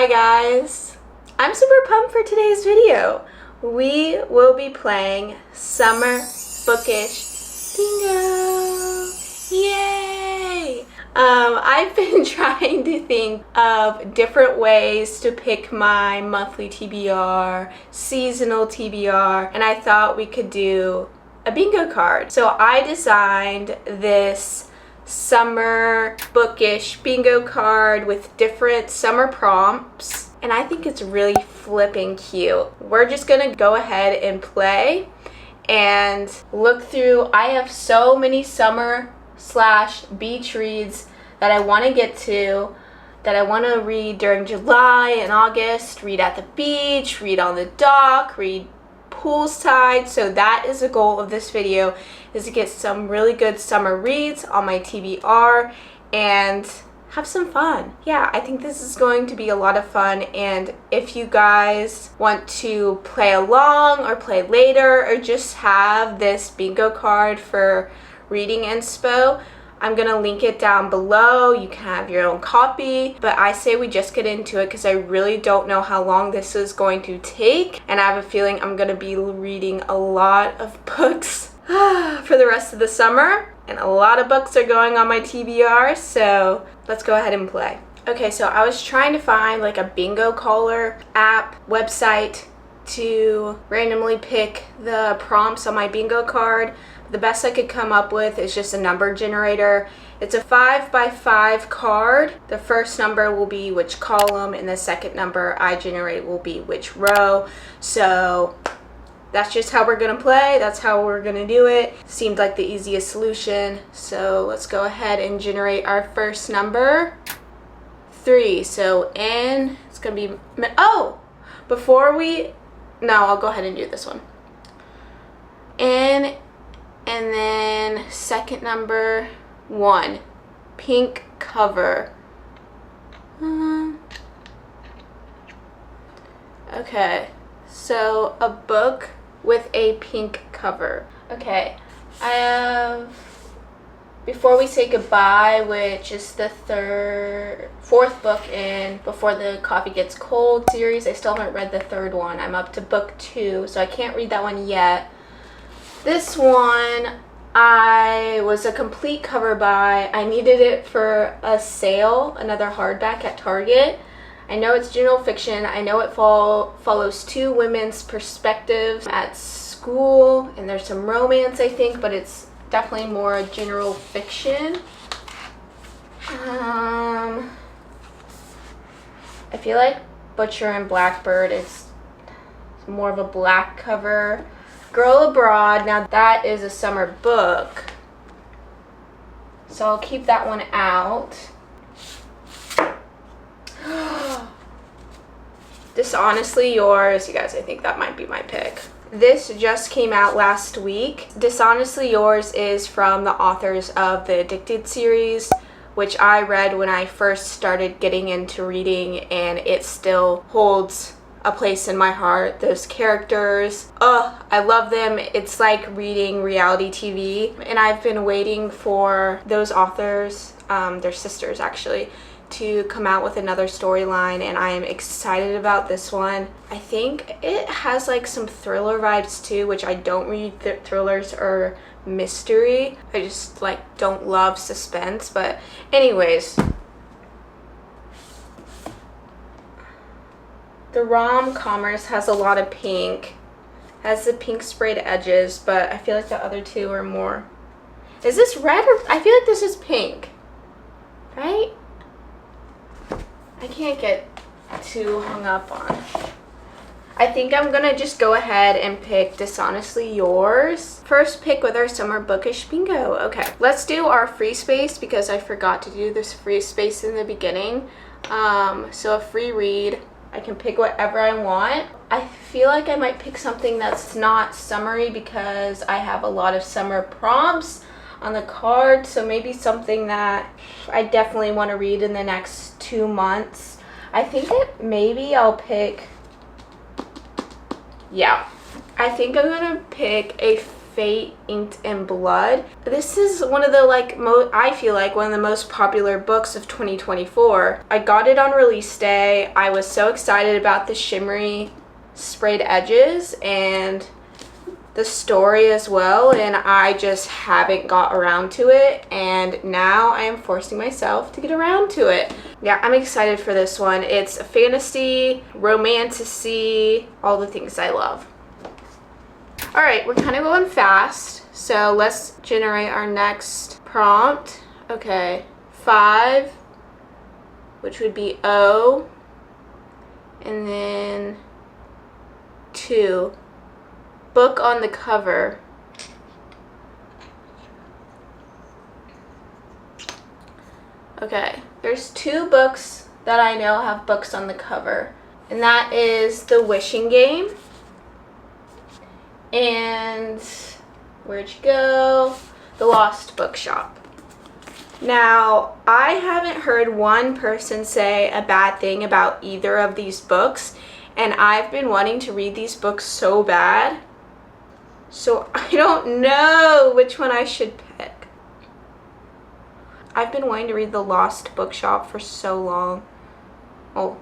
Hi guys! I'm super pumped for today's video. We will be playing Summer Bookish Bingo! Yay! I've been trying to think of different ways to pick my monthly TBR, seasonal TBR, and I thought we could do a bingo card. So I designed this summer bookish bingo card with different summer prompts, and I think it's really flipping cute. We're just gonna go ahead and play and look through. I have so many summer/beach reads that I want to get to, that I want to read during July and August, read at the beach, read on the dock, read poolside. So that is the goal of this video, is to get some really good summer reads on my TBR and have some fun. Yeah, I think this is going to be a lot of fun, and if you guys want to play along or play later or just have this bingo card for reading inspo, I'm gonna link it down below. You can have your own copy, but I say we just get into it because I really don't know how long this is going to take, and I have a feeling I'm gonna be reading a lot of books for the rest of the summer, and a lot of books are going on my TBR, so let's go ahead and play. Okay, so I was trying to find like a bingo caller app website to randomly pick the prompts on my bingo card. The best I could come up with is just a number generator. It's a 5x5 card. The first number will be which column, and the second number I generate will be which row. So that's just how we're gonna play. That's how we're gonna do it. Seemed like the easiest solution. So let's go ahead and generate our first number, 3. So N, it's gonna be, oh, no, I'll go ahead and do this one. N, and then second number, 1, pink cover. Okay, so a book with a pink cover. Okay, I have Before We Say Goodbye, which is the fourth book in Before the Coffee Gets Cold series. I still haven't read the third one. I'm up to book 2, so I can't read that one yet. This one I was a complete cover buy. I needed it for a sale, another hardback at Target. I know it's general fiction. I know it follows 2 women's perspectives at school, and there's some romance, I think, but it's definitely more general fiction. I feel like Butcher and Blackbird is more of a black cover. Girl Abroad, now that is a summer book, so I'll keep that one out. Dishonestly Yours, you guys, I think that might be my pick. This just came out last week. Dishonestly Yours is from the authors of the Addicted series, which I read when I first started getting into reading, and it still holds a place in my heart. Those characters, I love them. It's like reading reality TV, and I've been waiting for those authors, their sisters actually, to come out with another storyline, and I am excited about this one. I think it has like some thriller vibes too, which I don't read thrillers or mystery. I just like don't love suspense, but anyways. The rom-commerce has a lot of pink, has the pink sprayed edges, but I feel like the other 2 are more. Is this red, or I feel like this is pink, right? I can't get too hung up on. I think I'm gonna just go ahead and pick Dishonestly Yours. First pick with our summer bookish bingo. Okay, let's do our free space because I forgot to do this free space in the beginning. So a free read. I can pick whatever I want. I feel like I might pick something that's not summery because I have a lot of summer prompts on the card, so maybe something that I definitely want to read in the next 2 months. I think that maybe I'll pick, yeah, I think I'm gonna pick a Fate Inked in Blood. This is one of the I feel like one of the most popular books of 2024. I got it on release day. I was so excited about the shimmery sprayed edges and the story as well, and I just haven't got around to it, and now I am forcing myself to get around to it. Yeah, I'm excited for this one. It's a fantasy, romantasy, all the things I love. All right, we're kind of going fast, so let's generate our next prompt. Okay, 5, which would be O, and then 2. Book on the cover. Okay, there's 2 books that I know have books on the cover, and that is The Wishing Game and where'd you go? The Lost Bookshop. Now, I haven't heard one person say a bad thing about either of these books, and I've been wanting to read these books so bad. So I don't know which one I should pick. I've been wanting to read The Lost Bookshop for so long. Well,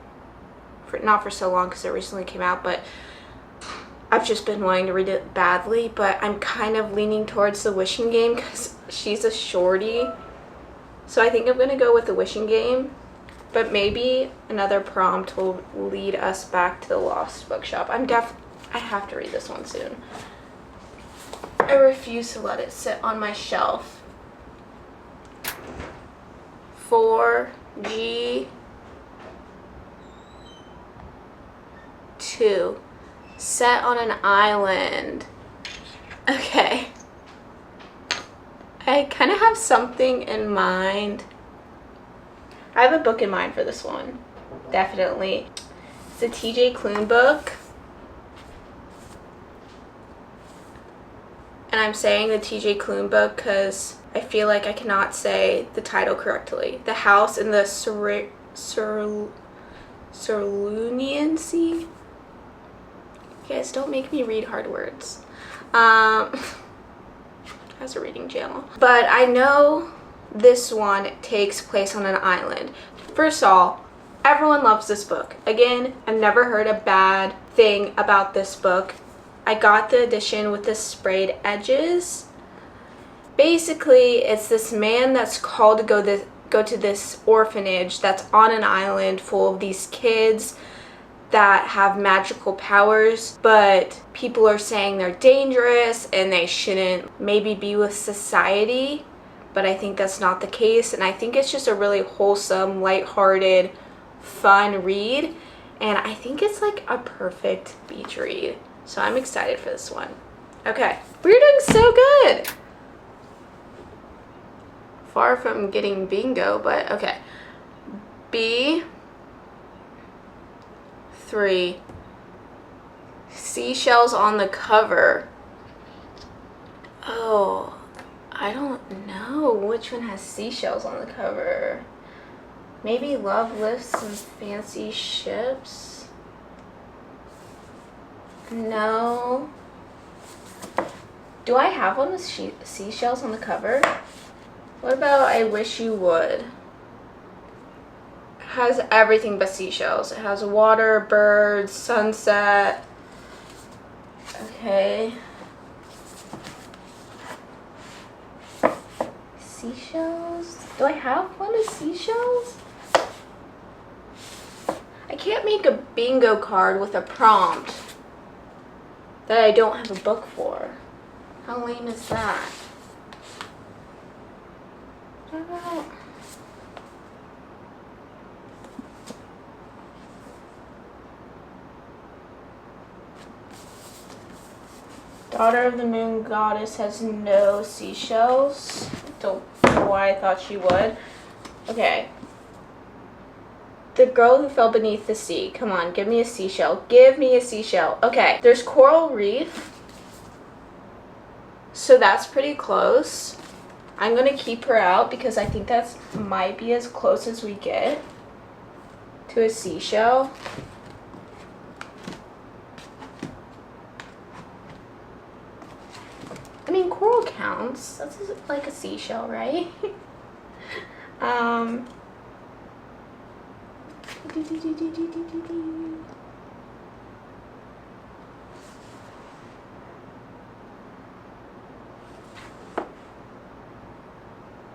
not for so long because it recently came out, but I've just been wanting to read it badly. But I'm kind of leaning towards The Wishing Game because she's a shorty. So I think I'm going to go with The Wishing Game. But maybe another prompt will lead us back to The Lost Bookshop. I have to read this one soon. I refuse to let it sit on my shelf. 4G 2. Set on an island. Okay. I kind of have something in mind. I have a book in mind for this one. Definitely. It's a TJ Klune book. And I'm saying the TJ Klune book because I feel like I cannot say the title correctly. The House in the Cerulean Sea. You guys, don't make me read hard words. As a reading channel. But I know this one takes place on an island. First of all, everyone loves this book. Again, I've never heard a bad thing about this book. I got the edition with the sprayed edges. Basically, it's this man that's called to go to this orphanage that's on an island full of these kids that have magical powers, but people are saying they're dangerous and they shouldn't maybe be with society, but I think that's not the case, and I think it's just a really wholesome, lighthearted, fun read, and I think it's like a perfect beach read. So I'm excited for this one. Okay, we're doing so good. Far from getting bingo, but okay. B3. Seashells on the cover. Oh, I don't know which one has seashells on the cover. Maybe Love Lifts and Fancy Ships. No. Do I have one with seashells on the cover? What about I Wish You Would? It has everything but seashells. It has water, birds, sunset. Okay. Seashells? Do I have one with seashells? I can't make a bingo card with a prompt that I don't have a book for. How lame is that? Daughter of the Moon Goddess has no seashells. Don't know why I thought she would. Okay. The Girl Who Fell Beneath the Sea. Come on, give me a seashell. Give me a seashell. Okay, there's Coral Reef. So that's pretty close. I'm going to keep her out because I think that might be as close as we get to a seashell. mean, coral counts. That's like a seashell, right?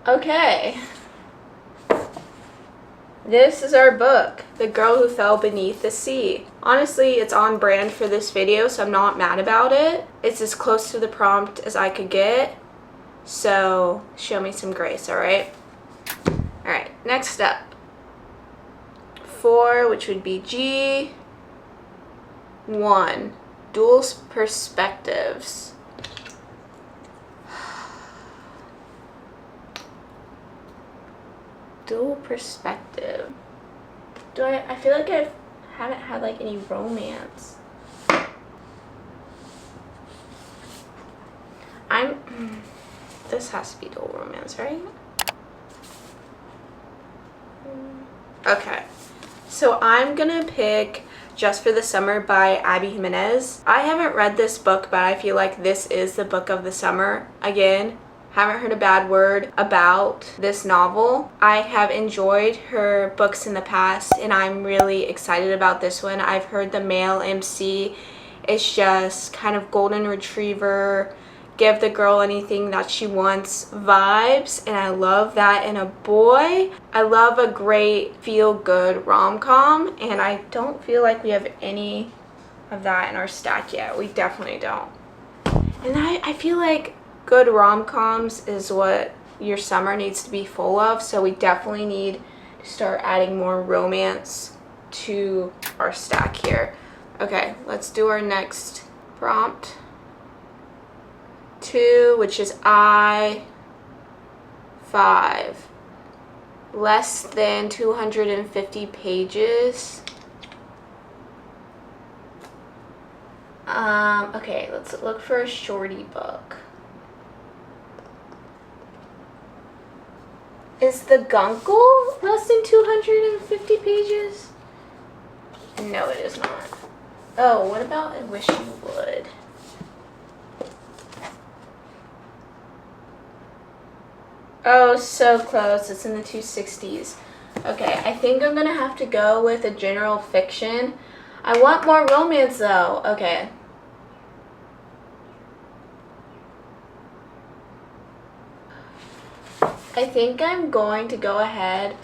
Okay. This is our book, The Girl Who Fell Beneath the Sea. Honestly, it's on brand for this video, so I'm not mad about it. It's as close to the prompt as I could get, so show me some grace, alright? Alright, next up. 4, which would be G. 1, dual perspectives. Dual perspective. I feel like I haven't had like any romance. This has to be dual romance, right? Okay. So I'm gonna pick Just for the Summer by Abby Jimenez. I haven't read this book, but I feel like this is the book of the summer. Again, haven't heard a bad word about this novel. I have enjoyed her books in the past, and I'm really excited about this one. I've heard the male MC is just kind of golden retriever, give the girl anything that she wants vibes, and I love that in a boy. I love a great feel-good rom-com, and I don't feel like we have any of that in our stack yet. We definitely don't. And I feel like good rom-coms is what your summer needs to be full of, so we definitely need to start adding more romance to our stack here. Okay, let's do our next prompt. 2, which is I. 5. Less than 250 pages. Okay, let's look for a shorty book. Is The Guncle less than 250 pages? No, it is not. Oh, what about I Wish You Would? Oh, so close. It's in the 260s. Okay, I think I'm gonna have to go with a general fiction. I want more romance though. Okay. I think I'm going to go ahead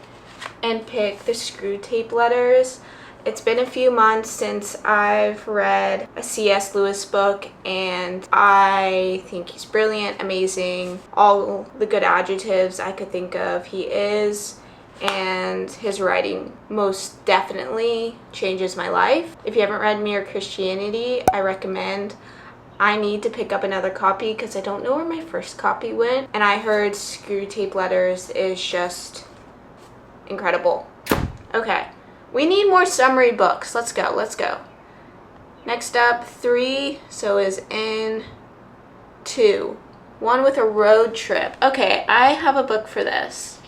and pick the Screw Tape Letters. It's been a few months since I've read a C.S. Lewis book, and I think he's brilliant, amazing, all the good adjectives I could think of he is, and his writing most definitely changes my life. If you haven't read Mere Christianity, I recommend. I need to pick up another copy because I don't know where my first copy went, and I heard Screw Tape Letters is just incredible. Okay. We need more summary books. Let's go, let's go. Next up, 3, so is in 2. 1 with a road trip. Okay, I have a book for this.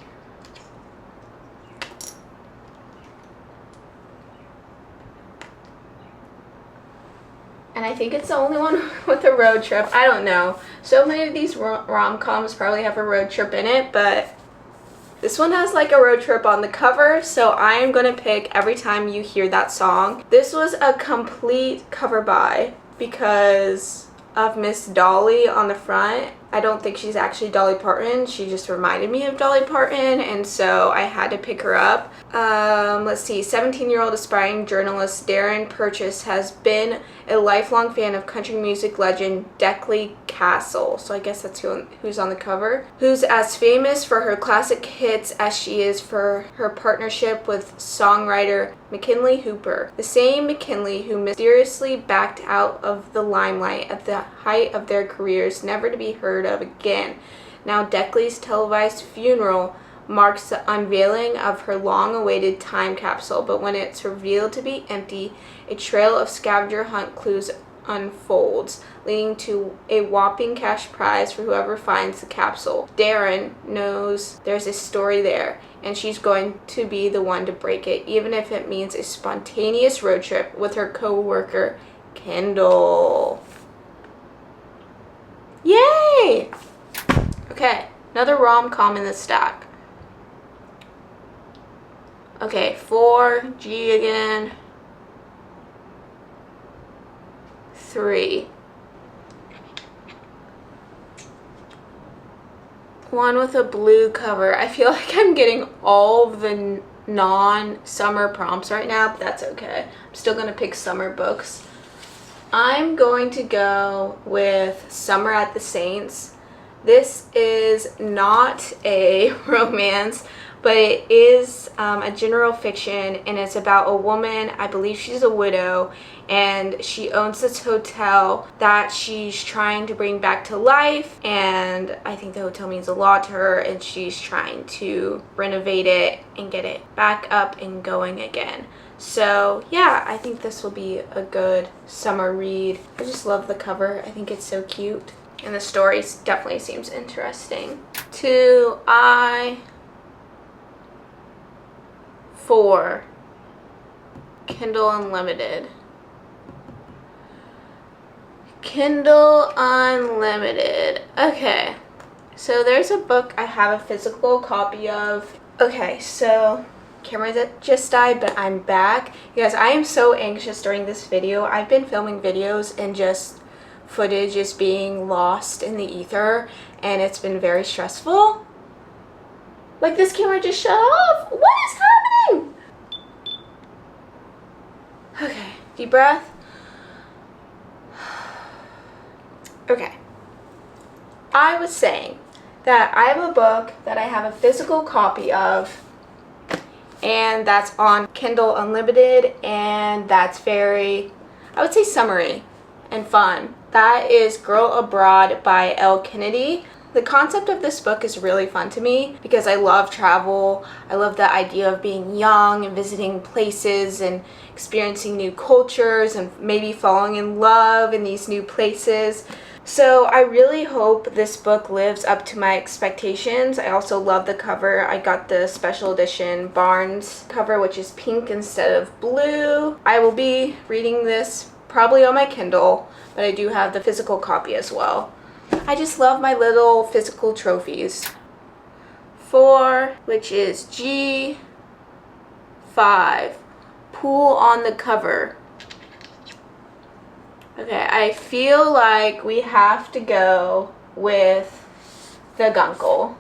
And I think it's the only one with a road trip. I don't know. So many of these rom-coms probably have a road trip in it, but this one has like a road trip on the cover, so I am going to pick Every Time You Hear That Song. This was a complete cover buy because of Miss Dolly on the front. I don't think she's actually Dolly Parton. She just reminded me of Dolly Parton, and so I had to pick her up. Let's see. 17-year-old aspiring journalist Darren Purchase has been a lifelong fan of country music legend Deckley Castle. So I guess that's who's on the cover. Who's as famous for her classic hits as she is for her partnership with songwriter McKinley Hooper. The same McKinley who mysteriously backed out of the limelight at the height of their careers, never to be heard of again. Now Deckley's televised funeral marks the unveiling of her long-awaited time capsule, but when it's revealed to be empty, a trail of scavenger hunt clues unfolds, leading to a whopping cash prize for whoever finds the capsule. Darren knows there's a story there, and she's going to be the one to break it, even if it means a spontaneous road trip with her co-worker, Kendall. Yay! Okay, another rom-com in the stack. Okay, 4, G again, 3. One with a blue cover. I feel like I'm getting all of the non-summer prompts right now, but that's okay. I'm still gonna pick summer books. I'm going to go with Summer at the Saints. This is not a romance, but it is a general fiction, and it's about a woman, I believe she's a widow, and she owns this hotel that she's trying to bring back to life, and I think the hotel means a lot to her, and she's trying to renovate it and get it back up and going again. So yeah, I think this will be a good summer read. I just love the cover. I think it's so cute, and the story definitely seems interesting. 4, Kindle Unlimited. Kindle Unlimited. Okay, so there's a book I have a physical copy of. Okay, so camera that just died, but I'm back. You guys, I am so anxious during this video. I've been filming videos and just footage is being lost in the ether, and it's been very stressful. Like, this camera just shut off. What is happening? Okay, deep breath. Okay. I was saying that I have a book that I have a physical copy of, and that's on Kindle Unlimited, and that's very, I would say, summery and fun. That is Girl Abroad by Elle Kennedy. The concept of this book is really fun to me because I love travel. I love the idea of being young and visiting places and experiencing new cultures and maybe falling in love in these new places. So I really hope this book lives up to my expectations. I also love the cover. I got the special edition Barnes cover, which is pink instead of blue. I will be reading this probably on my Kindle, but I do have the physical copy as well. I just love my little physical trophies. 4, which is G5, Pool on the Cover. Okay, I feel like we have to go with the Guncle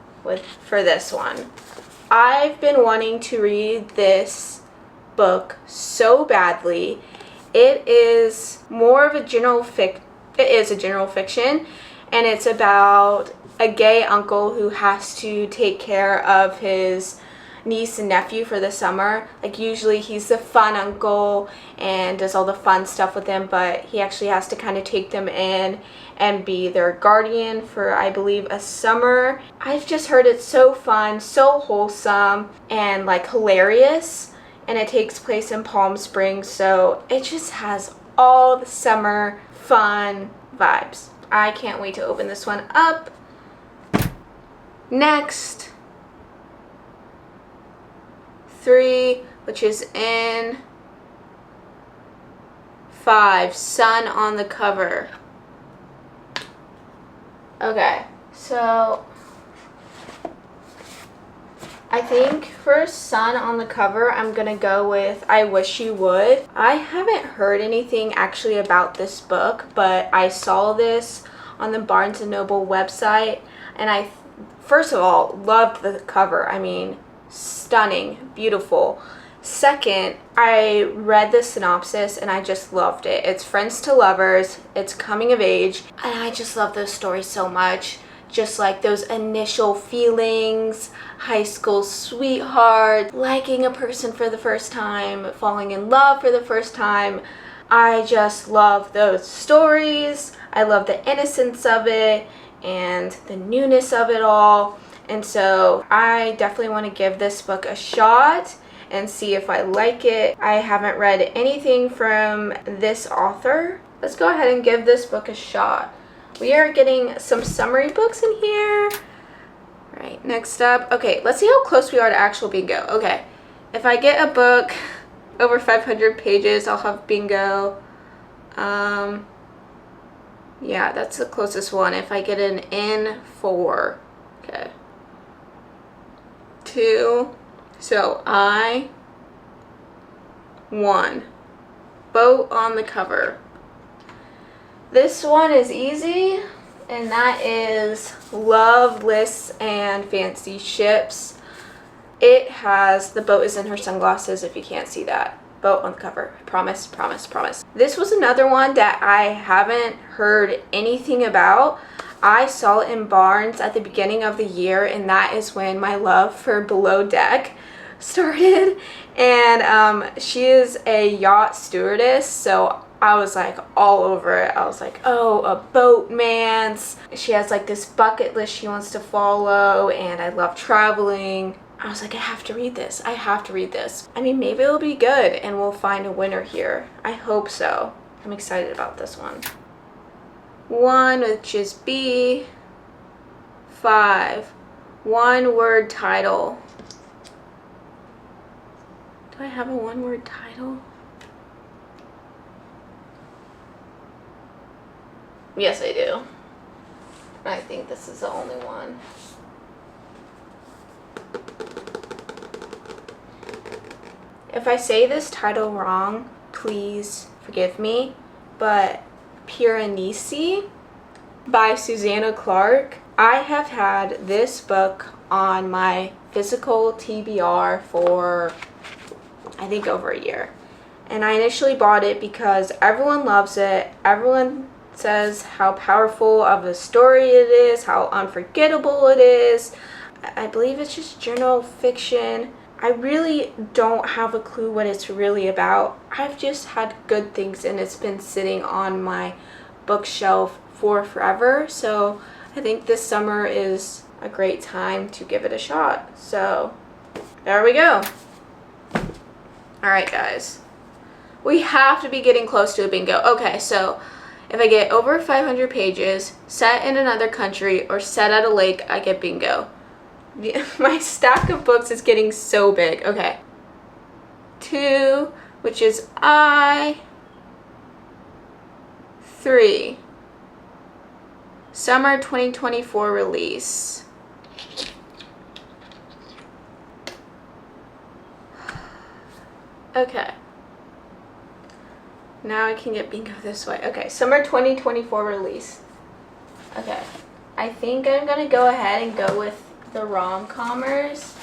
for this one. I've been wanting to read this book so badly. It is more of a general fiction, and it's about a gay uncle who has to take care of his niece and nephew for the summer. Like, usually he's the fun uncle and does all the fun stuff with them, but he actually has to kind of take them in and be their guardian for, I believe, a summer. I've just heard it's so fun, so wholesome, and like hilarious, and it takes place in Palm Springs, so it just has all the summer fun vibes. I can't wait to open this one up. Next, 3, which is in 5, Sun on the Cover. Okay, so I think for Sun on the Cover, I'm gonna go with I Wish You Would. I haven't heard anything actually about this book, but I saw this on the Barnes & Noble website, and I, first of all, loved the cover. I mean, stunning, beautiful. Second, I read the synopsis and I just loved it. It's friends to lovers, it's coming of age, and I just love those stories so much. Just like those initial feelings, high school sweetheart, liking a person for the first time, falling in love for the first time. I just love those stories. I love the innocence of it and the newness of it all. And so I definitely want to give this book a shot and see if I like it. I haven't read anything from this author. Let's go ahead and give this book a shot. We are getting some summary books in here. All right, next up. Okay, let's see how close we are to actual bingo. Okay, if I get a book over 500 pages, I'll have bingo. Yeah, that's the closest one. If I get an N4. Okay. 2. So I 1. Boat on the cover. This one is easy, and that is Love, Lists, and Fancy Ships. It has, the boat is in her sunglasses if you can't see that. Boat on the cover. Promise, promise, promise. This was another one that I haven't heard anything about. I saw it in Barnes at the beginning of the year, and that is when my love for Below Deck started. And she is a yacht stewardess, so I was like all over it. I was like, oh, a boatman's. She has like this bucket list she wants to follow, and I love traveling. I was like, I have to read this. I have to read this. I mean, maybe it'll be good and we'll find a winner here. I hope so. I'm excited about this one. 1, which is B. 5. 1-word title. Do I have a 1-word title? Yes, I do. I think this is the only one. If I say this title wrong, please forgive me, but Piranesi by Susanna Clark. I have had this book on my physical TBR for, I think, over a year. And I initially bought it because everyone loves it. Everyone says how powerful of a story it is, how unforgettable it is. I believe it's just journal fiction. I really don't have a clue what it's really about. I've just had good things, and it's been sitting on my bookshelf for forever. So I think this summer is a great time to give it a shot. So there we go. Alright guys, we have to be getting close to a bingo. Okay, so if I get over 500 pages, set in another country, or set at a lake, I get bingo. My stack of books is getting so big. Okay. 2, which is I. 3. Summer 2024 release. Okay. Now I can get bingo this way. Okay, summer 2024 release. Okay. I think I'm gonna go ahead and go with the rom-commers.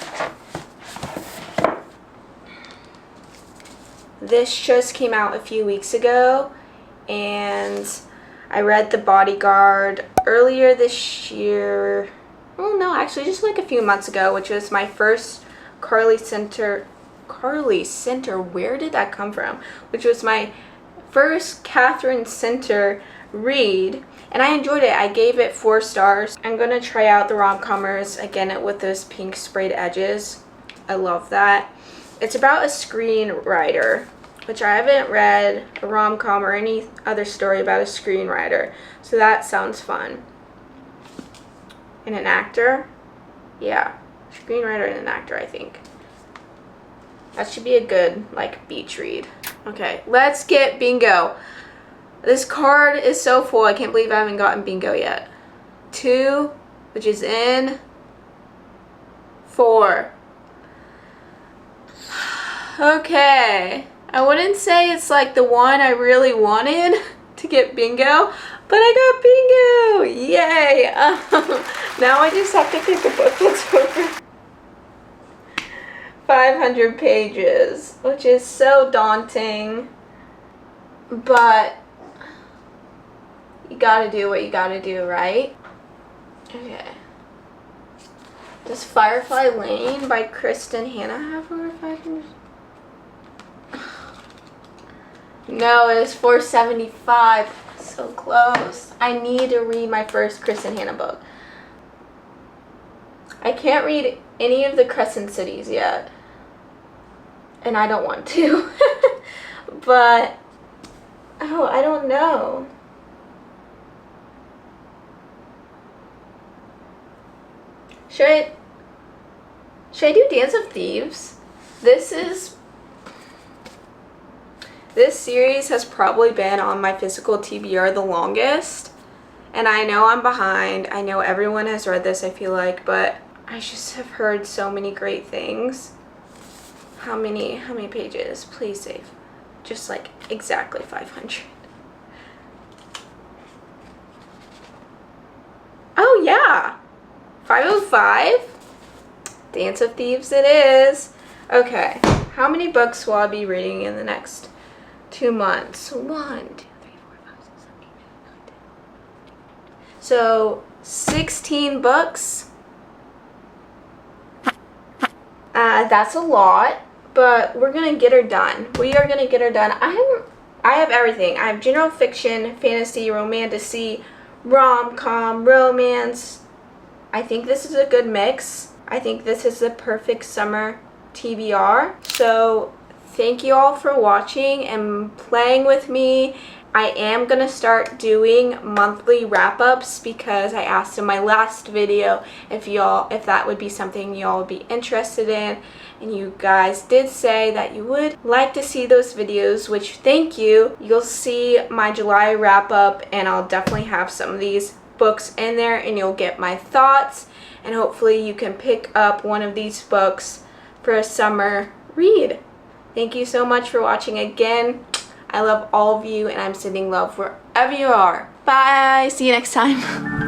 This just came out a few weeks ago, and I read The Bodyguard earlier this year. Oh no, actually just like a few months ago, which was my first Carly Center, where did that come from? Which was my first Catherine Center read, and I enjoyed it. I gave it 4 stars. I'm gonna try out the rom-commers again with those pink sprayed edges. I love that. It's about a screenwriter, which I haven't read a rom-com or any other story about a screenwriter, so that sounds fun. And an actor? Yeah, screenwriter and an actor, I think. That should be a good, like, beach read. Okay, let's get bingo. This card is so full, I can't believe I haven't gotten bingo yet. 2, which is in 4. Okay, I wouldn't say it's like the one I really wanted to get bingo, but I got bingo! Yay! Now I just have to pick a book that's over 500 pages, which is so daunting, but you gotta do what you gotta do, right? Okay. Does Firefly Lane by Kristen Hanna have over 500? No, it is 475. So close. I need to read my first Kristen Hanna book. I can't read any of the Crescent Cities yet. And I don't want to. But, oh, I don't know. Should I do Dance of Thieves? This series has probably been on my physical TBR the longest, And I know I'm behind. I know everyone has read this, I feel like, but I just have heard so many great things. How many pages? Please save. Just like exactly 500. Oh yeah, 505. Dance of Thieves it is. Okay, how many books will I be reading in the next 2 months? 1, 2, 3, 4, 5, 6, 7, 8, 9, 10. So 16 books. That's a lot, but we're gonna get her done. We are gonna get her done. I have everything. I have general fiction, fantasy, romantasy, rom-com, romance. I think this is a good mix. I think this is the perfect summer TBR. So thank you all for watching and playing with me. I am gonna start doing monthly wrap-ups because I asked in my last video if that would be something y'all would be interested in, and you guys did say that you would like to see those videos, which thank you. You'll see my July wrap-up, and I'll definitely have some of these books in there, and you'll get my thoughts, and hopefully you can pick up one of these books for a summer read. Thank you so much for watching again. I love all of you, and I'm sending love wherever you are. Bye. See you next time.